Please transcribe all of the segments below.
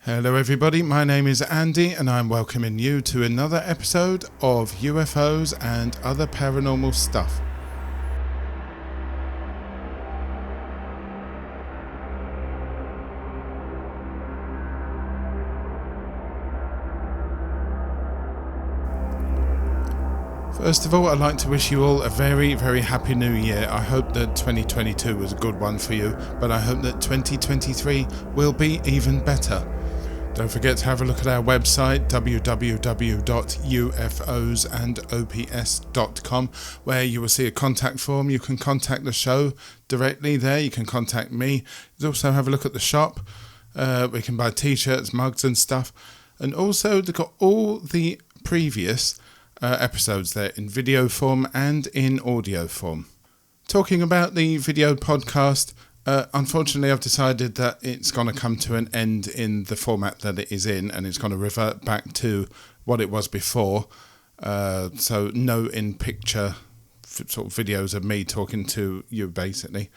Hello everybody, my name is Andy and I'm welcoming you to another episode of UFOs and other paranormal stuff. First of all, I'd like to wish you all a very, very happy new year. I hope that 2022 was a good one for you, but I hope that 2023 will be even better. Don't forget to have a look at our website, www.ufosandops.com, where you will see a contact form. You can contact the show directly there. You can contact me. You also have a look at the shop. We can buy t-shirts, mugs and stuff. And also they've got all the previous episodes there in video form and in audio form. Talking about the video podcast, unfortunately I've decided that it's going to come to an end in the format that it is in, and it's going to revert back to what it was before. So no in-picture sort of videos of me talking to you basically.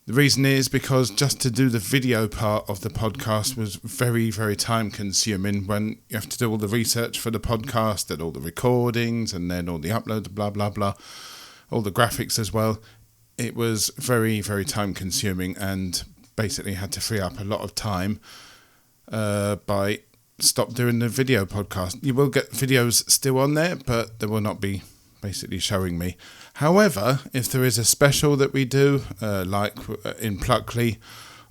The reason is because just to do the video part of the podcast was very, very time consuming when you have to do all the research for the podcast and all the recordings and then all the uploads, blah, blah, blah, all the graphics as well. It was very, very time consuming and basically had to free up a lot of time by stop doing the video podcast. You will get videos still on there, but they will not be basically showing me. However, if there is a special that we do, like in Pluckley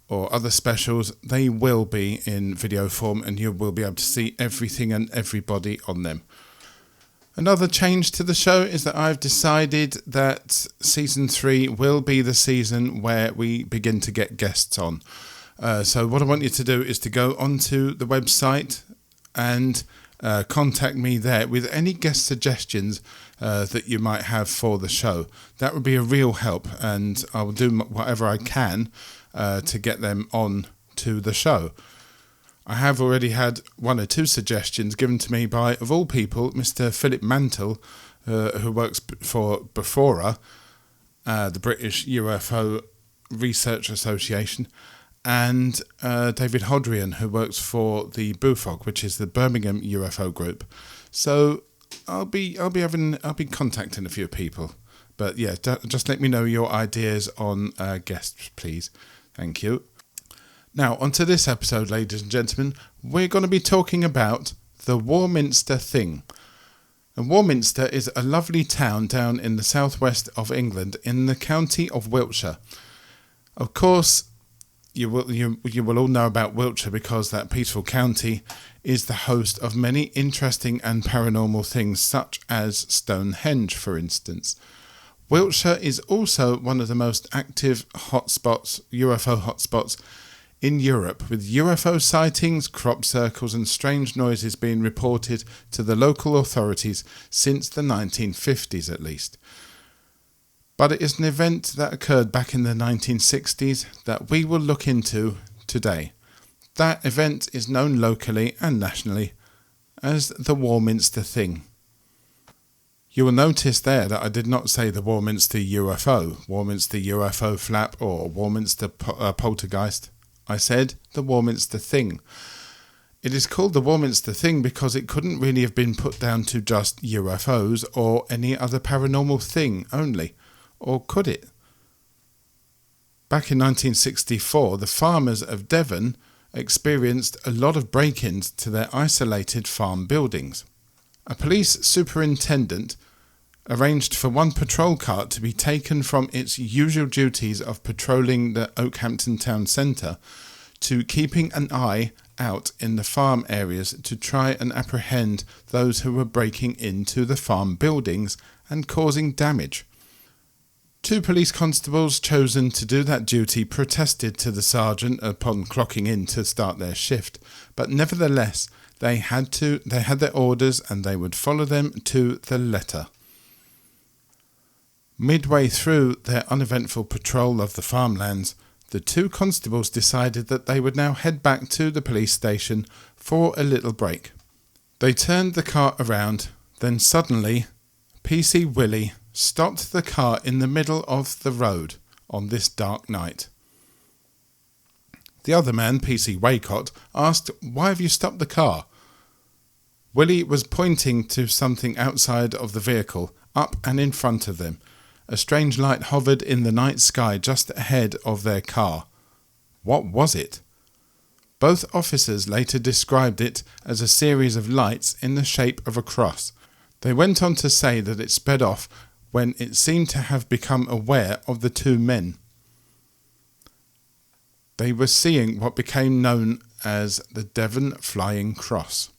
or other specials, they will be in video form and you will be able to see everything and everybody on them. Another change to the show is that I've decided that Season 3 will be the season where we begin to get guests on. So what I want you to do is to go onto the website and contact me there with any guest suggestions that you might have for the show. That would be a real help, and I will do whatever I can to get them on to the show. I have already had one or two suggestions given to me by, of all people, Mr. Philip Mantle, who works for BUFOG, the British UFO Research Association, and David Hodrien, who works for the BUFOG, which is the Birmingham UFO Group. So I'll be contacting a few people. But yeah, just let me know your ideas on guests, please. Thank you. Now, onto this episode, ladies and gentlemen, we're going to be talking about the Warminster Thing. And Warminster is a lovely town down in the southwest of England in the county of Wiltshire. Of course, you will all know about Wiltshire because that peaceful county is the host of many interesting and paranormal things, such as Stonehenge, for instance. Wiltshire is also one of the most active hotspots, UFO hotspots, in Europe, with UFO sightings, crop circles and strange noises being reported to the local authorities since the 1950s at least. But it is an event that occurred back in the 1960s that we will look into today. That event is known locally and nationally as the Warminster Thing. You will notice there that I did not say the Warminster UFO, Warminster UFO flap or Warminster poltergeist. I said the Warminster Thing. It is called the Warminster Thing because it couldn't really have been put down to just UFOs or any other paranormal thing only. Or could it? Back in 1964, the farmers of Devon experienced a lot of break-ins to their isolated farm buildings. A police superintendent arranged for one patrol cart to be taken from its usual duties of patrolling the Oakhampton town centre to keeping an eye out in the farm areas to try and apprehend those who were breaking into the farm buildings and causing damage. Two police constables chosen to do that duty protested to the sergeant upon clocking in to start their shift, but nevertheless they had their orders and they would follow them to the letter. Midway through their uneventful patrol of the farmlands, the two constables decided that they would now head back to the police station for a little break. They turned the car around, then suddenly, PC Willie stopped the car in the middle of the road on this dark night. The other man, PC Waycott, asked, "Why have you stopped the car?" Willie was pointing to something outside of the vehicle, up and in front of them. A strange light hovered in the night sky just ahead of their car. What was it? Both officers later described it as a series of lights in the shape of a cross. They went on to say that it sped off when it seemed to have become aware of the two men. They were seeing what became known as the Devon Flying Cross.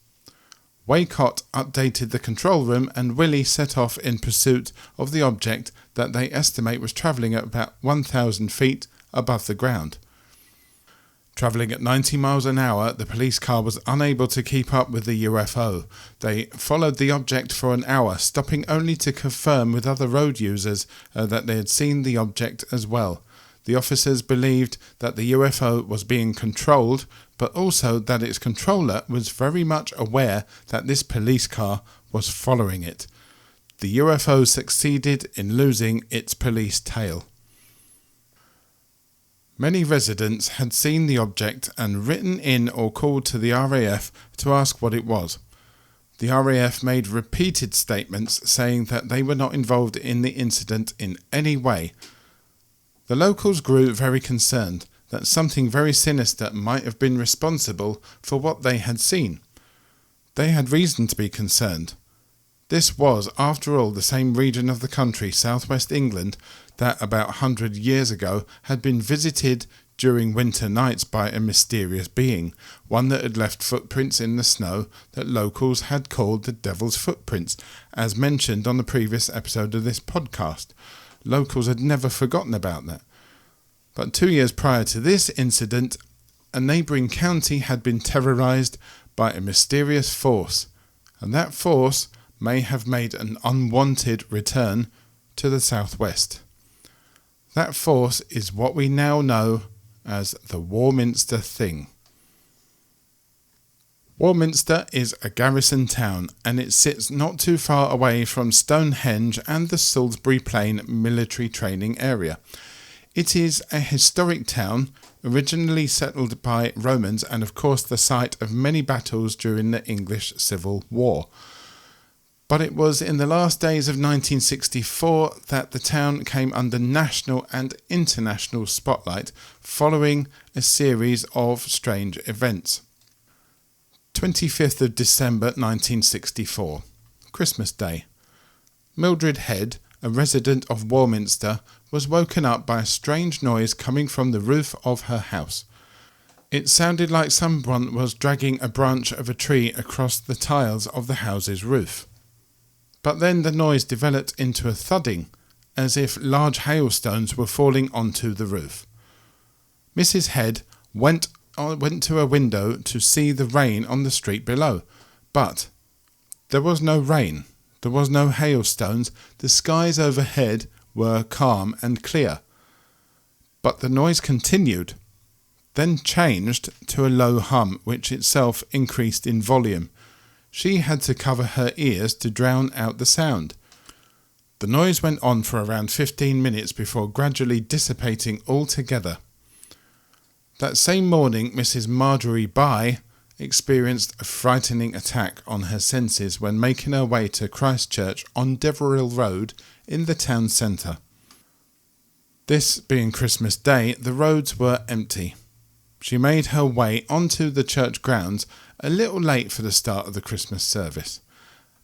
Waycott updated the control room and Willie set off in pursuit of the object that they estimate was travelling at about 1,000 feet above the ground. Travelling at 90 miles an hour, the police car was unable to keep up with the UFO. They followed the object for an hour, stopping only to confirm with other road users that they had seen the object as well. The officers believed that the UFO was being controlled, but also that its controller was very much aware that this police car was following it. The UFO succeeded in losing its police tail. Many residents had seen the object and written in or called to the RAF to ask what it was. The RAF made repeated statements saying that they were not involved in the incident in any way. The locals grew very concerned that something very sinister might have been responsible for what they had seen. They had reason to be concerned. This was, after all, the same region of the country, southwest England, that about 100 years ago had been visited during winter nights by a mysterious being, one that had left footprints in the snow that locals had called the Devil's Footprints, as mentioned on the previous episode of this podcast. Locals had never forgotten about that. But 2 years prior to this incident, a neighbouring county had been terrorised by a mysterious force, and that force may have made an unwanted return to the southwest. That force is what we now know as the Warminster Thing. Warminster is a garrison town and it sits not too far away from Stonehenge and the Salisbury Plain military training area. It is a historic town, originally settled by Romans and of course the site of many battles during the English Civil War. But it was in the last days of 1964 that the town came under national and international spotlight following a series of strange events. 25th of December 1964, Christmas Day. Mildred Head, a resident of Warminster, was woken up by a strange noise coming from the roof of her house. It sounded like someone was dragging a branch of a tree across the tiles of the house's roof. But then the noise developed into a thudding, as if large hailstones were falling onto the roof. Mrs. Head went to a window to see the rain on the street below, but there was no rain, there was no hailstones, the skies overhead were calm and clear. But the noise continued, then changed to a low hum which itself increased in volume. She had to cover her ears to drown out the sound. The noise went on for around 15 minutes before gradually dissipating altogether. That same morning, Mrs. Marjorie Bye experienced a frightening attack on her senses when making her way to Christchurch on Deverill Road in the town centre. This being Christmas Day, the roads were empty. She made her way onto the church grounds a little late for the start of the Christmas service.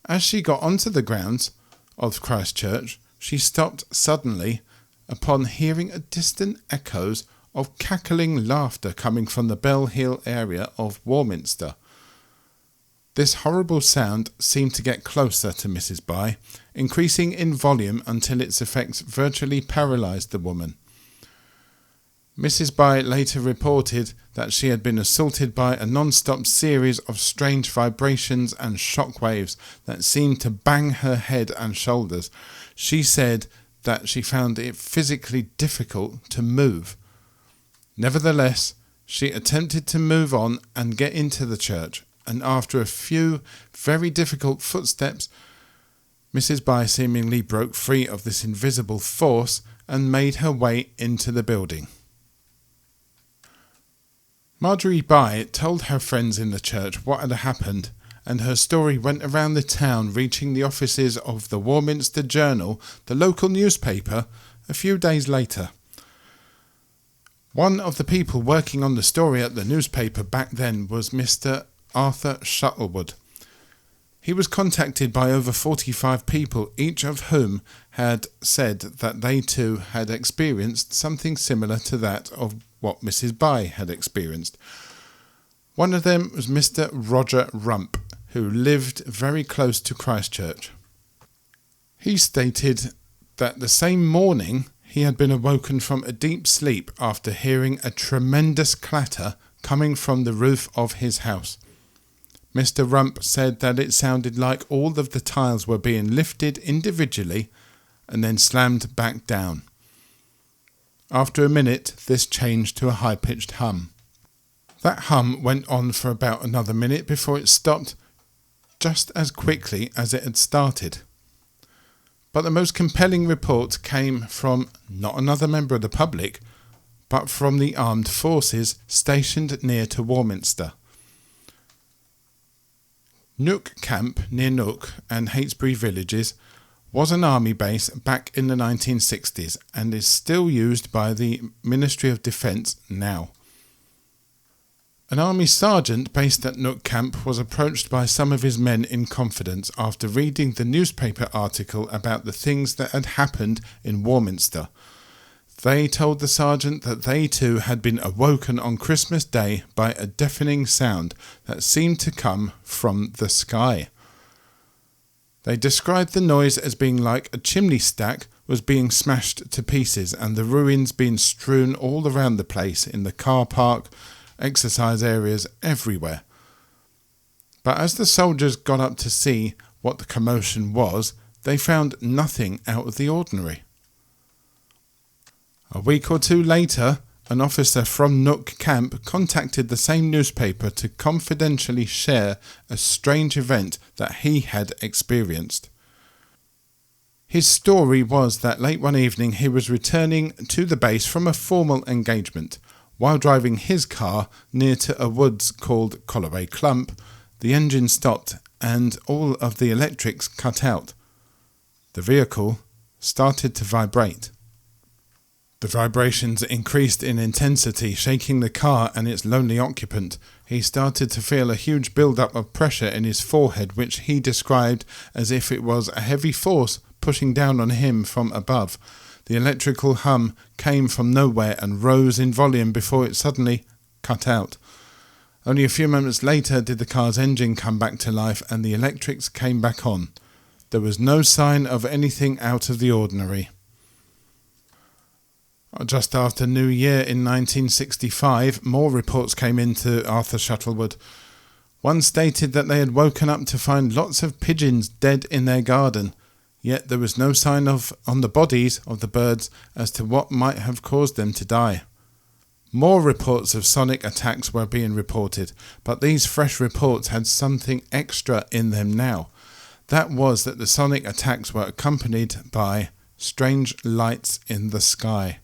As she got onto the grounds of Christchurch, she stopped suddenly upon hearing a distant echoes of cackling laughter coming from the Bell Hill area of Warminster. This horrible sound seemed to get closer to Mrs. Bye, increasing in volume until its effects virtually paralysed the woman. Mrs. Bye later reported that she had been assaulted by a non-stop series of strange vibrations and shock waves that seemed to bang her head and shoulders. She said that she found it physically difficult to move. Nevertheless, she attempted to move on and get into the church, and after a few very difficult footsteps, Mrs. Bye seemingly broke free of this invisible force and made her way into the building. Marjorie Bye told her friends in the church what had happened, and her story went around the town, reaching the offices of the Warminster Journal, the local newspaper, a few days later. One of the people working on the story at the newspaper back then was Mr. Arthur Shuttlewood. He was contacted by over 45 people, each of whom had said that they too had experienced something similar to that of what Mrs. Bye had experienced. One of them was Mr. Roger Rump, who lived very close to Christchurch. He stated that the same morning he had been awoken from a deep sleep after hearing a tremendous clatter coming from the roof of his house. Mr. Rump said that it sounded like all of the tiles were being lifted individually and then slammed back down. After a minute, this changed to a high-pitched hum. That hum went on for about another minute before it stopped, just as quickly as it had started. But the most compelling report came from not another member of the public, but from the armed forces stationed near to Warminster. Nook Camp near Nook and Heytesbury villages was an army base back in the 1960s and is still used by the Ministry of Defence now. An army sergeant based at Nook Camp was approached by some of his men in confidence after reading the newspaper article about the things that had happened in Warminster. They told the sergeant that they too had been awoken on Christmas Day by a deafening sound that seemed to come from the sky. They described the noise as being like a chimney stack was being smashed to pieces and the ruins being strewn all around the place, in the car park, exercise areas, everywhere. But as the soldiers got up to see what the commotion was, they found nothing out of the ordinary. A week or two later, an officer from Nook Camp contacted the same newspaper to confidentially share a strange event that he had experienced. His story was that late one evening he was returning to the base from a formal engagement. While driving his car near to a woods called Colloway Clump, the engine stopped and all of the electrics cut out. The vehicle started to vibrate. The vibrations increased in intensity, shaking the car and its lonely occupant. He started to feel a huge build-up of pressure in his forehead, which he described as if it was a heavy force pushing down on him from above. The electrical hum came from nowhere and rose in volume before it suddenly cut out. Only a few moments later did the car's engine come back to life and the electrics came back on. There was no sign of anything out of the ordinary. Just after New Year in 1965, more reports came in to Arthur Shuttlewood. One stated that they had woken up to find lots of pigeons dead in their garden, yet there was no sign on the bodies of the birds as to what might have caused them to die. More reports of sonic attacks were being reported, but these fresh reports had something extra in them now. That was that the sonic attacks were accompanied by strange lights in the sky.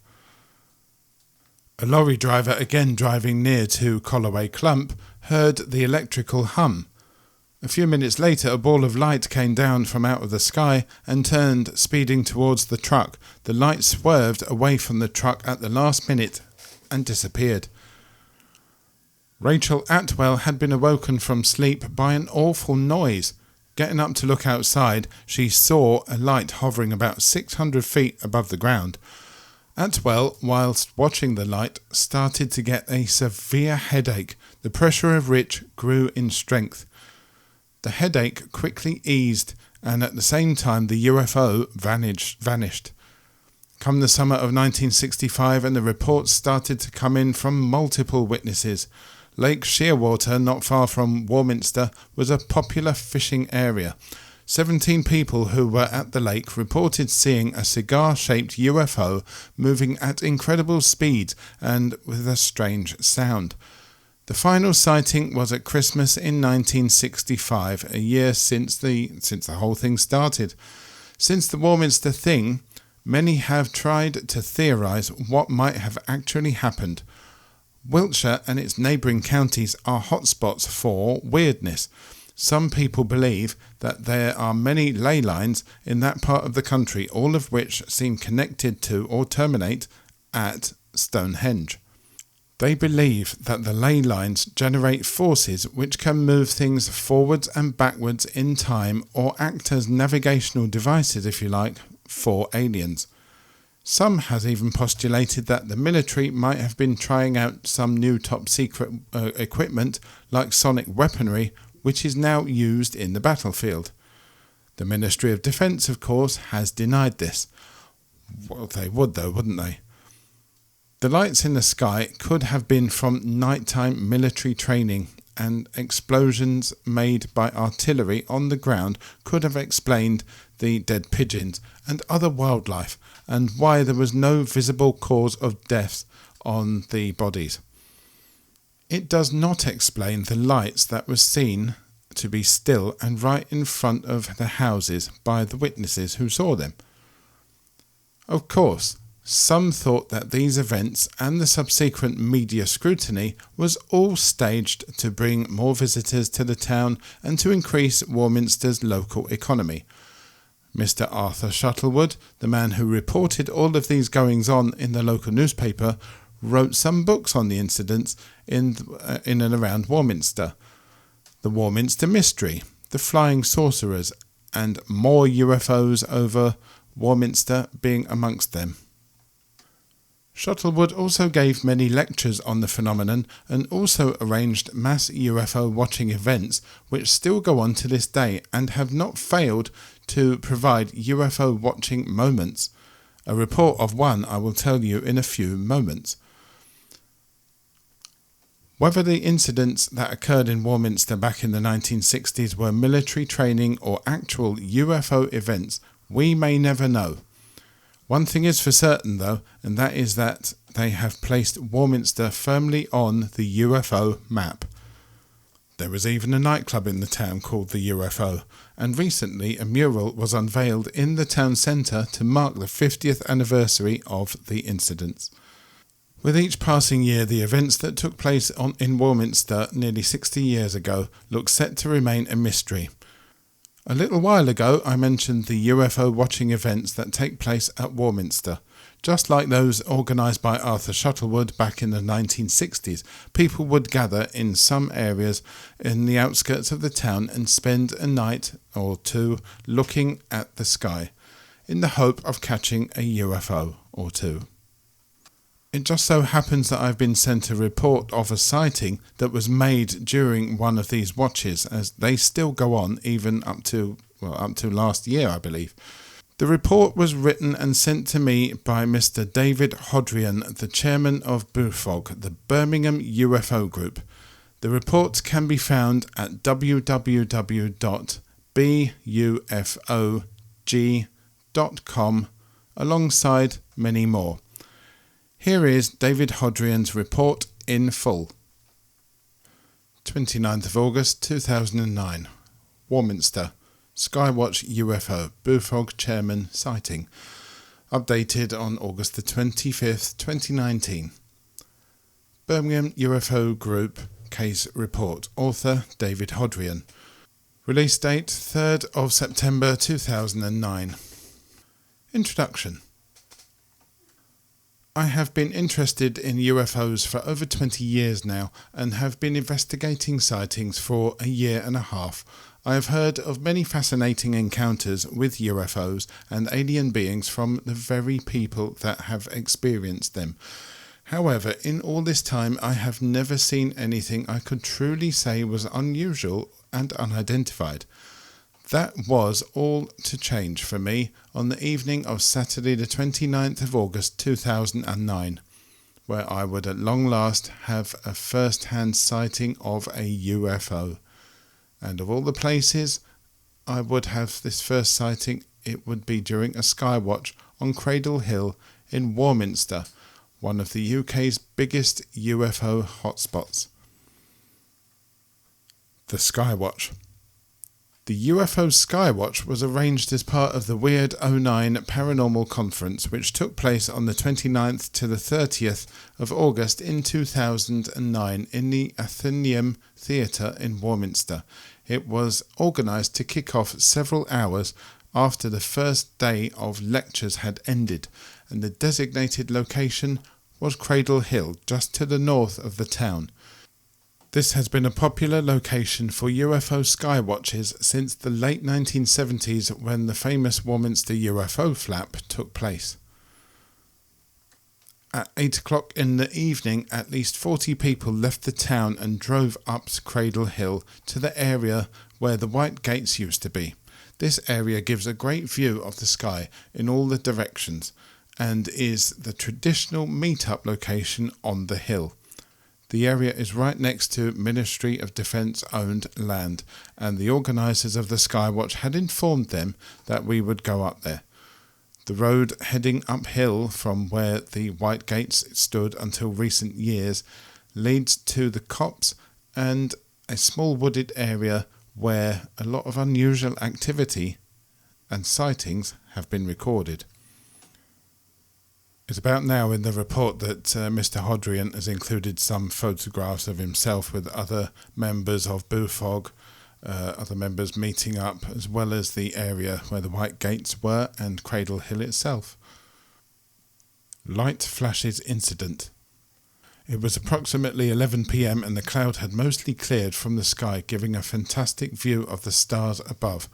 A lorry driver, again driving near to Colloway Clump, heard the electrical hum. A few minutes later, a ball of light came down from out of the sky and turned, speeding towards the truck. The light swerved away from the truck at the last minute and disappeared. Rachel Atwell had been awoken from sleep by an awful noise. Getting up to look outside, she saw a light hovering about 600 feet above the ground. Atwell, whilst watching the light, started to get a severe headache, the pressure of which grew in strength. The headache quickly eased, and at the same time the UFO vanished. Come the summer of 1965, and the reports started to come in from multiple witnesses. Lake Shearwater, not far from Warminster, was a popular fishing area. 17 people who were at the lake reported seeing a cigar-shaped UFO moving at incredible speeds and with a strange sound. The final sighting was at Christmas in 1965, a year since the whole thing started. Since the Warminster Thing, many have tried to theorise what might have actually happened. Wiltshire and its neighbouring counties are hotspots for weirdness. Some people believe that there are many ley lines in that part of the country, all of which seem connected to or terminate at Stonehenge. They believe that the ley lines generate forces which can move things forwards and backwards in time or act as navigational devices, if you like, for aliens. Some has even postulated that the military might have been trying out some new top secret equipment like sonic weaponry, which is now used in the battlefield. The Ministry of Defence, of course, has denied this. Well, they would though, wouldn't they? The lights in the sky could have been from nighttime military training, and explosions made by artillery on the ground could have explained the dead pigeons and other wildlife, and why there was no visible cause of death on the bodies. It does not explain the lights that were seen to be still and right in front of the houses by the witnesses who saw them. Of course, some thought that these events and the subsequent media scrutiny was all staged to bring more visitors to the town and to increase Warminster's local economy. Mr. Arthur Shuttlewood, the man who reported all of these goings-on in the local newspaper, wrote some books on the incidents in and around Warminster. The Warminster Mystery, The Flying Sorcerers, and more UFOs over Warminster being amongst them. Shuttlewood also gave many lectures on the phenomenon and also arranged mass UFO watching events which still go on to this day and have not failed to provide UFO watching moments. A report of one I will tell you in a few moments. Whether the incidents that occurred in Warminster back in the 1960s were military training or actual UFO events, we may never know. One thing is for certain though, and that is that they have placed Warminster firmly on the UFO map. There was even a nightclub in the town called the UFO, and recently a mural was unveiled in the town centre to mark the 50th anniversary of the incidents. With each passing year, the events that took place in Warminster nearly 60 years ago look set to remain a mystery. A little while ago I mentioned the UFO watching events that take place at Warminster. Just like those organised by Arthur Shuttlewood back in the 1960s, people would gather in some areas in the outskirts of the town and spend a night or two looking at the sky, in the hope of catching a UFO or two. It just so happens that I've been sent a report of a sighting that was made during one of these watches, as they still go on even up to last year, I believe. The report was written and sent to me by Mr. David Hodrien, the chairman of BUFOG, the Birmingham UFO Group. The report can be found at www.bufog.com, alongside many more. Here is David Hodrien's report in full. 29th of August 2009. Warminster. Skywatch UFO. BUFOG Chairman sighting. Updated on August the 25th, 2019. Birmingham UFO Group Case Report. Author David Hodrien. Release date 3rd of September 2009. Introduction. I have been interested in UFOs for over 20 years now and have been investigating sightings for a year and a half. I have heard of many fascinating encounters with UFOs and alien beings from the very people that have experienced them. However, in all this time I have never seen anything I could truly say was unusual and unidentified. That was all to change for me on the evening of Saturday the 29th of August 2009, where I would at long last have a first-hand sighting of a UFO. And of all the places I would have this first sighting, it would be during a skywatch on Cradle Hill in Warminster, one of the UK's biggest UFO hotspots. The Skywatch. The UFO Skywatch was arranged as part of the Weird 09 Paranormal Conference, which took place on the 29th to the 30th of August in 2009 in the Athenaeum Theatre in Warminster. It was organised to kick off several hours after the first day of lectures had ended, and the designated location was Cradle Hill, just to the north of the town. This has been a popular location for UFO skywatches since the late 1970s, when the famous Warminster UFO flap took place. At 8 o'clock in the evening, at least 40 people left the town and drove up Cradle Hill to the area where the White Gates used to be. This area gives a great view of the sky in all the directions and is the traditional meet-up location on the hill. The area is right next to Ministry of Defence owned land, and the organisers of the Skywatch had informed them that we would go up there. The road heading uphill from where the White Gates stood until recent years leads to the copse and a small wooded area where a lot of unusual activity and sightings have been recorded. It's about now in the report that Mr. Hodrien has included some photographs of himself with other members of BUFOG, other members meeting up, as well as the area where the White Gates were and Cradle Hill itself. Light flashes incident. It was approximately 11 p.m. and the cloud had mostly cleared from the sky, giving a fantastic view of the stars above.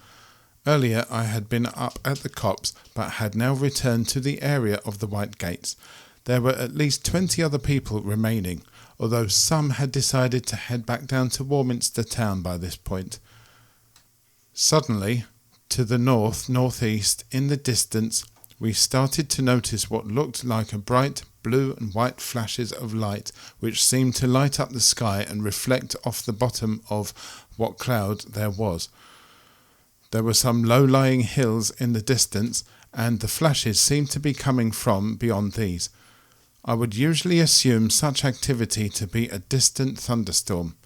Earlier I had been up at the copse, but had now returned to the area of the White Gates. There were at least 20 other people remaining, although some had decided to head back down to Warminster town by this point. Suddenly, to the north-northeast in the distance, we started to notice what looked like a bright blue and white flashes of light, which seemed to light up the sky and reflect off the bottom of what cloud there was. There were some low-lying hills in the distance, and the flashes seemed to be coming from beyond these. I would usually assume such activity to be a distant thunderstorm.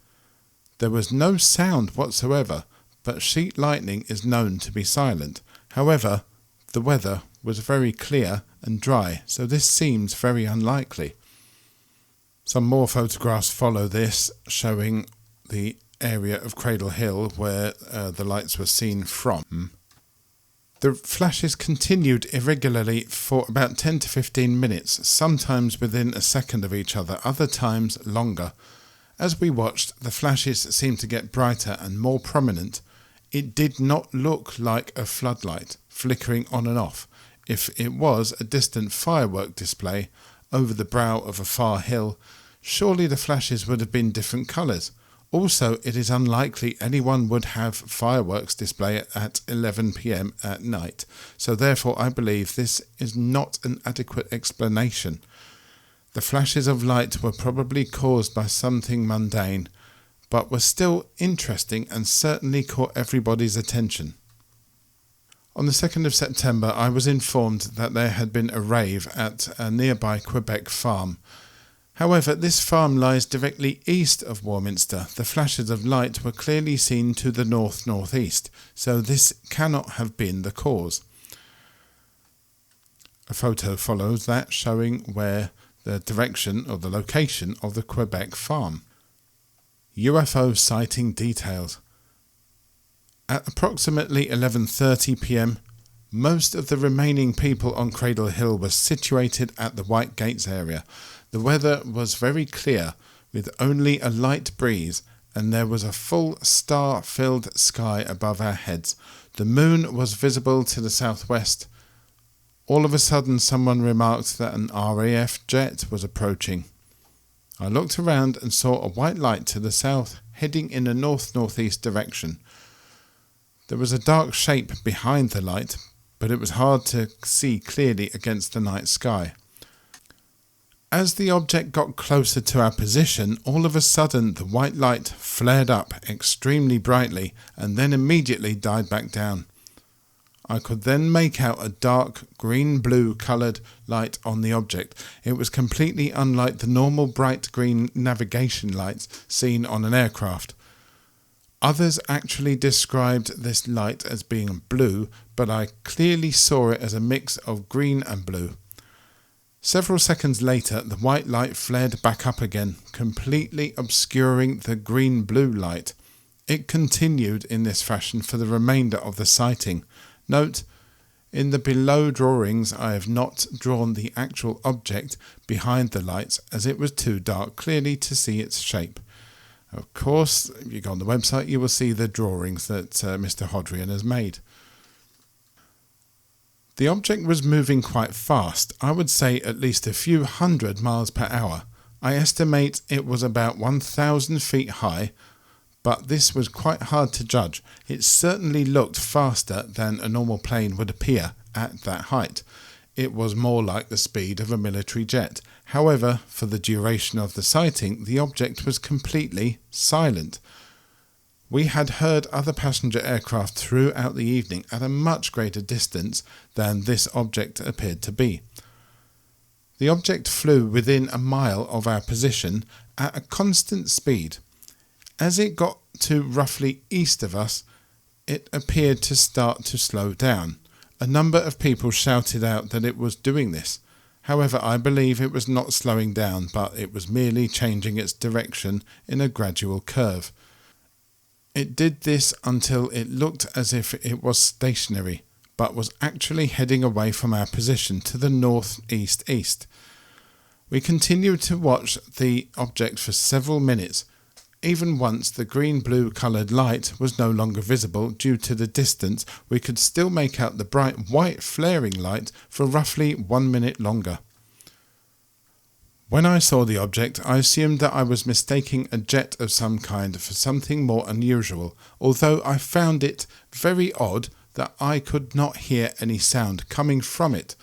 There was no sound whatsoever, but sheet lightning is known to be silent. However, the weather was very clear and dry, so this seems very unlikely. Some more photographs follow this, showing the area of Cradle Hill where the lights were seen from. The flashes continued irregularly for about 10 to 15 minutes, sometimes within a second of each other, other times longer. As we watched, the flashes seemed to get brighter and more prominent. It did not look like a floodlight flickering on and off. If it was a distant firework display over the brow of a far hill, surely the flashes would have been different colours. Also, it is unlikely anyone would have fireworks display at 11 p.m. at night, so therefore I believe this is not an adequate explanation. The flashes of light were probably caused by something mundane, but were still interesting and certainly caught everybody's attention. On the 2nd of September, I was informed that there had been a rave at a nearby Quebec farm. However, this farm lies directly east of Warminster. The flashes of light were clearly seen to the north-northeast, so this cannot have been the cause. A photo follows that showing where the direction or the location of the Quebec farm. UFO sighting details. At approximately 11:30 p.m, most of the remaining people on Cradle Hill were situated at the White Gates area. The weather was very clear, with only a light breeze, and there was a full star-filled sky above our heads. The moon was visible to the southwest. All of a sudden, someone remarked that an RAF jet was approaching. I looked around and saw a white light to the south, heading in a north-northeast direction. There was a dark shape behind the light, but it was hard to see clearly against the night sky. As the object got closer to our position, all of a sudden the white light flared up extremely brightly and then immediately died back down. I could then make out a dark green-blue coloured light on the object. It was completely unlike the normal bright green navigation lights seen on an aircraft. Others actually described this light as being blue, but I clearly saw it as a mix of green and blue. Several seconds later, the white light flared back up again, completely obscuring the green-blue light. It continued in this fashion for the remainder of the sighting. Note, in the below drawings I have not drawn the actual object behind the lights as it was too dark clearly to see its shape. Of course, if you go on the website you will see the drawings that Mr. Hodrien has made. The object was moving quite fast, I would say at least a few 100 miles per hour. I estimate it was about 1,000 feet high, but this was quite hard to judge. It certainly looked faster than a normal plane would appear at that height. It was more like the speed of a military jet. However, for the duration of the sighting, the object was completely silent. We had heard other passenger aircraft throughout the evening at a much greater distance than this object appeared to be. The object flew within a mile of our position at a constant speed. As it got to roughly east of us, it appeared to start to slow down. A number of people shouted out that it was doing this. However, I believe it was not slowing down, but it was merely changing its direction in a gradual curve. It did this until it looked as if it was stationary, but was actually heading away from our position to the northeast-east. We continued to watch the object for several minutes. Even once the green-blue coloured light was no longer visible due to the distance, we could still make out the bright white flaring light for roughly 1 minute longer. When I saw the object, I assumed that I was mistaking a jet of some kind for something more unusual, although I found it very odd that I could not hear any sound coming from it.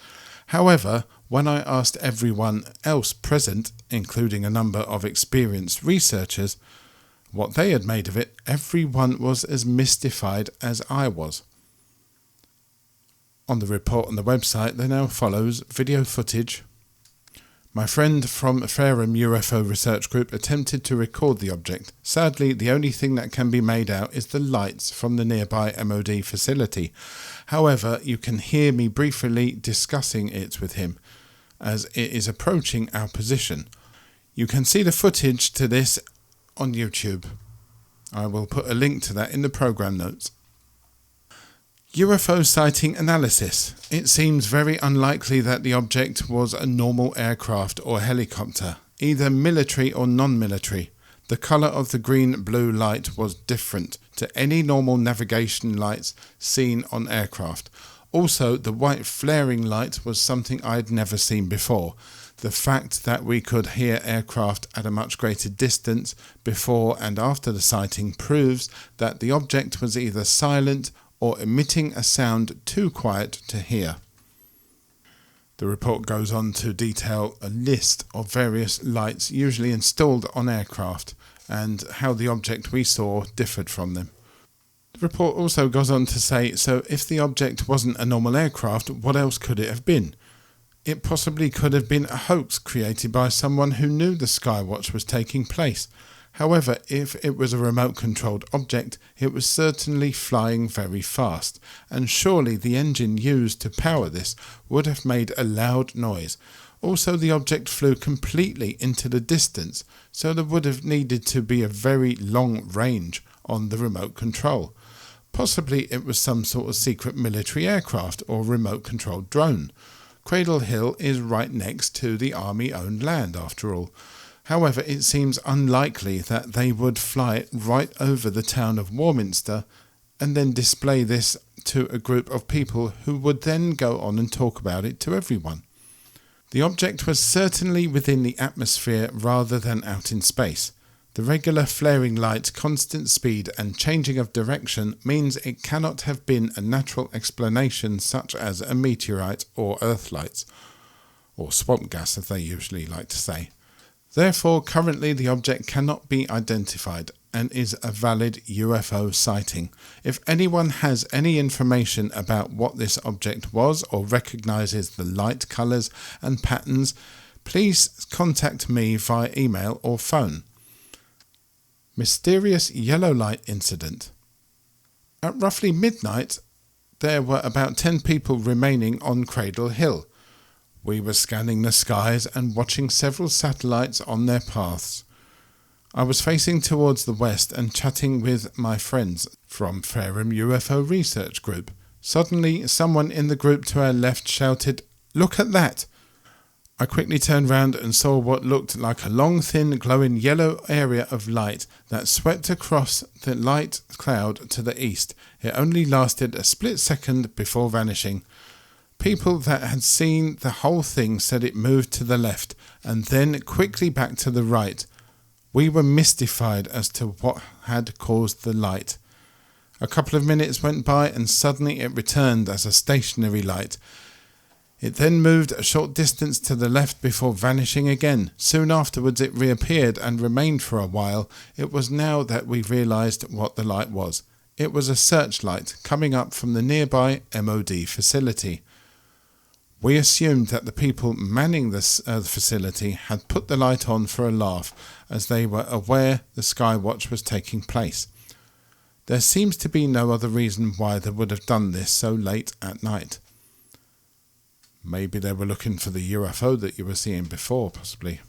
However, when I asked everyone else present, including a number of experienced researchers, what they had made of it, everyone was as mystified as I was. On the report on the website there now follows video footage. My friend from Fairham UFO Research Group attempted to record the object. Sadly, the only thing that can be made out is the lights from the nearby MOD facility. However, you can hear me briefly discussing it with him as it is approaching our position. You can see the footage to this on YouTube. I will put a link to that in the program notes. UFO sighting analysis. It seems very unlikely that the object was a normal aircraft or helicopter, either military or non-military. The colour of the green-blue light was different to any normal navigation lights seen on aircraft. Also, the white flaring light was something I had never seen before. The fact that we could hear aircraft at a much greater distance before and after the sighting proves that the object was either silent or emitting a sound too quiet to hear. The report goes on to detail a list of various lights usually installed on aircraft and how the object we saw differed from them. The report also goes on to say, so if the object wasn't a normal aircraft, what else could it have been? It possibly could have been a hoax created by someone who knew the Skywatch was taking place. However, if it was a remote-controlled object, it was certainly flying very fast, and surely the engine used to power this would have made a loud noise. Also, the object flew completely into the distance, so there would have needed to be a very long range on the remote control. Possibly it was some sort of secret military aircraft or remote-controlled drone. Cradle Hill is right next to the Army-owned land, after all. However, it seems unlikely that they would fly it right over the town of Warminster and then display this to a group of people who would then go on and talk about it to everyone. The object was certainly within the atmosphere rather than out in space. The regular flaring light, constant speed and changing of direction means it cannot have been a natural explanation such as a meteorite or earth lights, or swamp gas as they usually like to say. Therefore, currently the object cannot be identified and is a valid UFO sighting. If anyone has any information about what this object was or recognises the light colours and patterns, please contact me via email or phone. Mysterious yellow light incident. At roughly midnight, there were about 10 people remaining on Cradle Hill. We were scanning the skies and watching several satellites on their paths. I was facing towards the west and chatting with my friends from Paranormal UFO Research Group. Suddenly, someone in the group to our left shouted, "Look at that!" I quickly turned round and saw what looked like a long, thin, glowing yellow area of light that swept across the light cloud to the east. It only lasted a split second before vanishing. People that had seen the whole thing said it moved to the left and then quickly back to the right. We were mystified as to what had caused the light. A couple of minutes went by and suddenly it returned as a stationary light. It then moved a short distance to the left before vanishing again. Soon afterwards it reappeared and remained for a while. It was now that we realised what the light was. It was a searchlight coming up from the nearby MOD facility. We assumed that the people manning the facility had put the light on for a laugh, as they were aware the Skywatch was taking place. There seems to be no other reason why they would have done this so late at night. Maybe they were looking for the UFO that you were seeing before, possibly.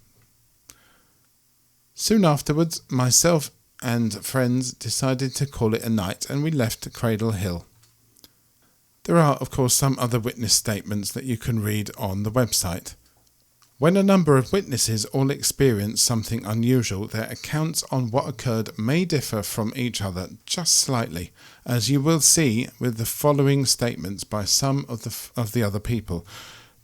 Soon afterwards, myself and friends decided to call it a night and we left Cradle Hill. There are, of course, some other witness statements that you can read on the website. When a number of witnesses all experience something unusual, their accounts on what occurred may differ from each other just slightly, as you will see with the following statements by some of the other people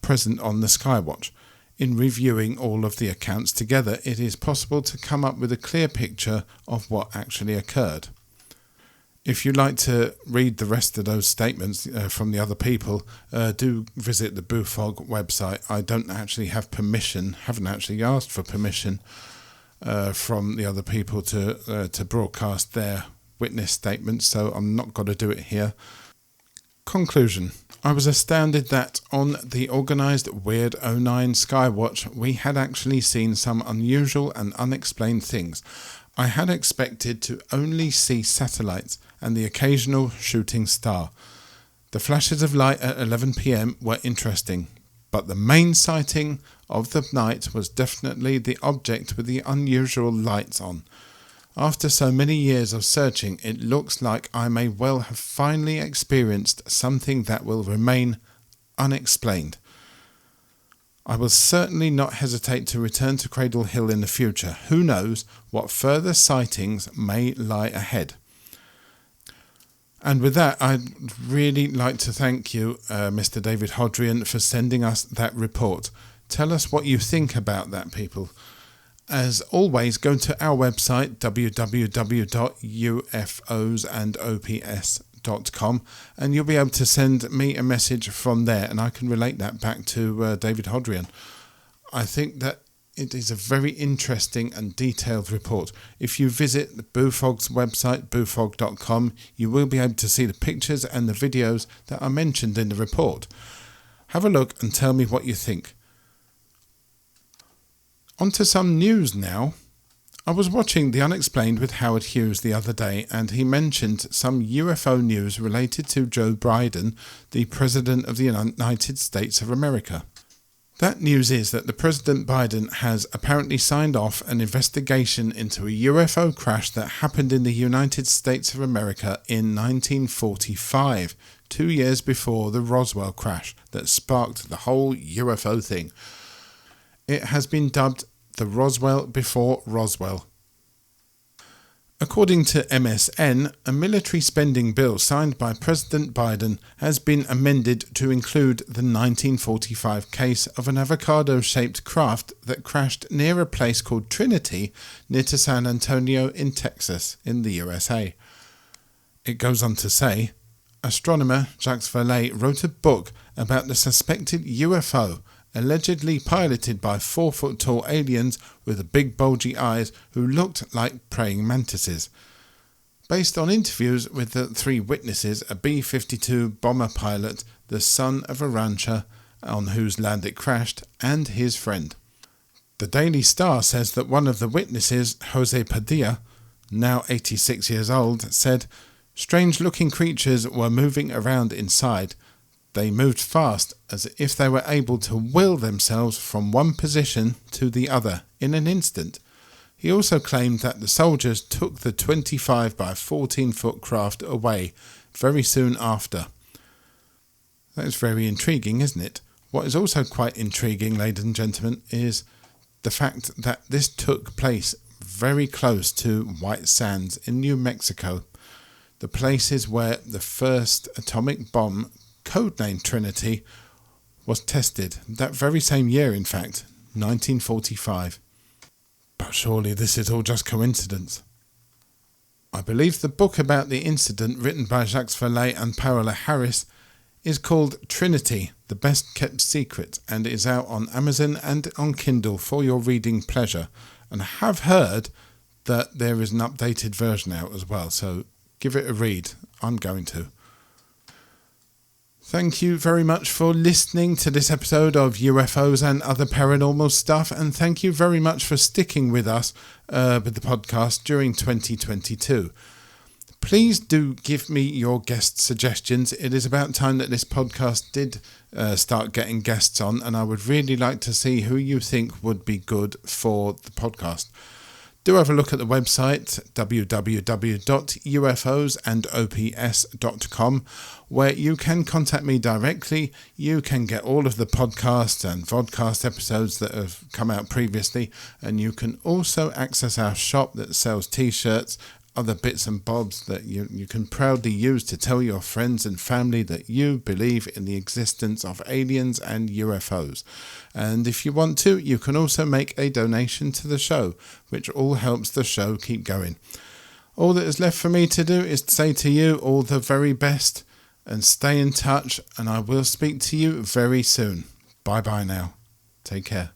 present on the Skywatch. In reviewing all of the accounts together, it is possible to come up with a clear picture of what actually occurred. If you'd like to read the rest of those statements from the other people, do visit the BUFOG website. I don't actually have permission, haven't actually asked for permission from the other people to broadcast their witness statements, so I'm not going to do it here. Conclusion. I was astounded that on the organised Weird 09 Skywatch we had actually seen some unusual and unexplained things. I had expected to only see satellites and the occasional shooting star. The flashes of light at 11 p.m. were interesting, but the main sighting of the night was definitely the object with the unusual lights on. After so many years of searching, it looks like I may well have finally experienced something that will remain unexplained. I will certainly not hesitate to return to Cradle Hill in the future. Who knows what further sightings may lie ahead. And with that, I'd really like to thank you, Mr. David Hodrien, for sending us that report. Tell us what you think about that, people. As always, go to our website, www.ufosandops.com, and you'll be able to send me a message from there, and I can relate that back to David Hodrien. I think that it is a very interesting and detailed report. If you visit the BUFOG's website, bufog.com, you will be able to see the pictures and the videos that are mentioned in the report. Have a look and tell me what you think. On to some news now. I was watching The Unexplained with Howard Hughes the other day, and he mentioned some UFO news related to Joe Biden, the President of the United States of America. That news is that the President Biden has apparently signed off an investigation into a UFO crash that happened in the United States of America in 1945, 2 years before the Roswell crash that sparked the whole UFO thing. It has been dubbed the Roswell before Roswell. According to MSN, a military spending bill signed by President Biden has been amended to include the 1945 case of an avocado-shaped craft that crashed near a place called Trinity near to San Antonio in Texas in the USA. It goes on to say, astronomer Jacques Vallée wrote a book about the suspected UFO allegedly piloted by 4-foot-tall aliens with big bulgy eyes who looked like praying mantises. Based on interviews with the 3 witnesses, a B-52 bomber pilot, the son of a rancher on whose land it crashed, and his friend. The Daily Star says that one of the witnesses, Jose Padilla, now 86 years old, said, "Strange-looking creatures were moving around inside. They moved fast, as if they were able to will themselves from one position to the other in an instant." He also claimed that the soldiers took the 25 by 14 foot craft away very soon after. That is very intriguing, isn't it? What is also quite intriguing, ladies and gentlemen, is the fact that this took place very close to White Sands in New Mexico, the places where the first atomic bomb, codenamed Trinity, was tested. That very same year, in fact, 1945. But surely this is all just coincidence. I believe the book about the incident, written by Jacques Vallée and Paola Harris, is called Trinity, The Best Kept Secret, and is out on Amazon and on Kindle for your reading pleasure. And I have heard that there is an updated version out as well, so give it a read. I'm going to. Thank you very much for listening to this episode of UFOs and other paranormal stuff, and thank you very much for sticking with us with the podcast during 2022. Please do give me your guest suggestions. It is about time that this podcast did start getting guests on, and I would really like to see who you think would be good for the podcast. Do have a look at the website, www.ufosandops.com, where you can contact me directly. You can get all of the podcasts and vodcast episodes that have come out previously, and you can also access our shop that sells t-shirts, other bits and bobs that you can proudly use to tell your friends and family that you believe in the existence of aliens and UFOs. And if you want to, you can also make a donation to the show, which all helps the show keep going. All that is left for me to do is to say to you all the very best, and stay in touch, and I will speak to you very soon. Bye bye now. Take care.